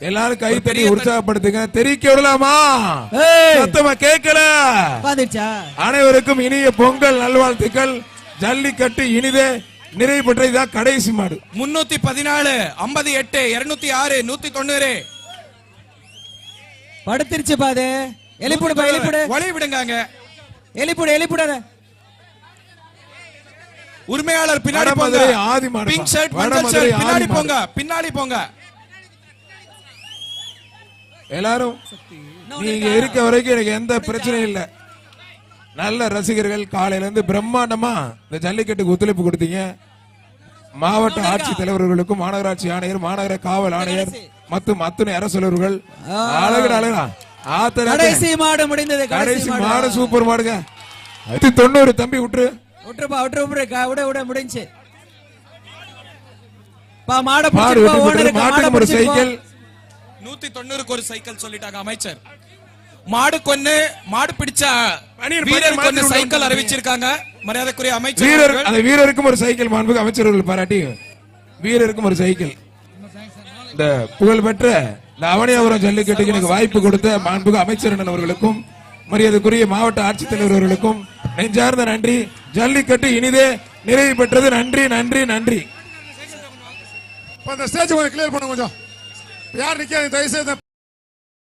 எல்லாரும் கை தட்டி உற்சாகப்படுத்துங்க. தெரிவிக்க விடலாமா? சத்தமா கேட்கல. அனைவருக்கும் இனிய பொங்கல் நல்வாழ்த்துக்கள். ஜல்லிக்கட்டு இனிதே நிறைவு பெற்ற இதான் கடைசி மாடு. 314 58 206 190 படுத்துருச்சு பாது. எலிப்புடு பா, எலிப்புடு வழி விடுங்க. எலிப்புடு உரிமையாளர் பின்னாடி போங்க. ஆதி மாடு பிங்க் ஷர்ட் மஞ்சள் ஷர்ட் பின்னாடி போங்க. எல்லாரும் நீங்க இருக்க வரைக்கும் எனக்கு எந்த பிரச்சனையும் இல்ல. நல்ல ரசிகர்கள். காலையில இருந்து பிரம்மாண்டமா இந்த ஜல்லிக்கட்டுக்கு ஒத்துழைப்பு கொடுத்தீங்க. மாவட்ட ஆட்சித் தலைவர்களுக்கும் மாநகராட்சி ஆணையர், மாநகர காவல் ஆணையர் மற்றும் அத்துணை அரசலர்கள் அழகா கடைசி மாடு முடிந்தது. கடைசி மாடு சூப்பர் மாடுங்க. 90 தம்பி விட்டுரு முடிஞ்சு. மாட்டுக்கு ஒரு சைக்கிள் 190 ஒரு சைக்கிள் சொல்லிட்டாங்க அமைச்சர். மாடு கொன்னு மாடு பிடிச்ச வீரருக்கு ஒரு சைக்கிள் அறிவிச்சிருக்காங்க மரியாதைக்குரிய அமைச்சர். அந்த வீரருக்கும் ஒரு சைக்கிள் மாண்புக்கு அமைச்சர்கள் பாராட்டி வீரருக்கும் ஒரு சைக்கிள். இந்த புகழ்பெற்ற அவனியாபுரம் ஜல்லிக்கட்டுக்கு எனக்கு வாய்ப்பு கொடுத்த மாண்புக்கு அமைச்சர் அவர்களுக்கும் மரியாதைக்குரிய மாவட்ட ஆட்சித்தலைவர் அவர்களுக்கும் நெஞ்சார்ந்த நன்றி. ஜல்லிக்கட்டு இனிதே நிறைவு பெற்றது. நன்றி நன்றி நன்றி. ஸ்டேஜ் கொஞ்சம் கிளியர் பண்ண. கொஞ்சம் யார் நிக்க தயவுசெய்து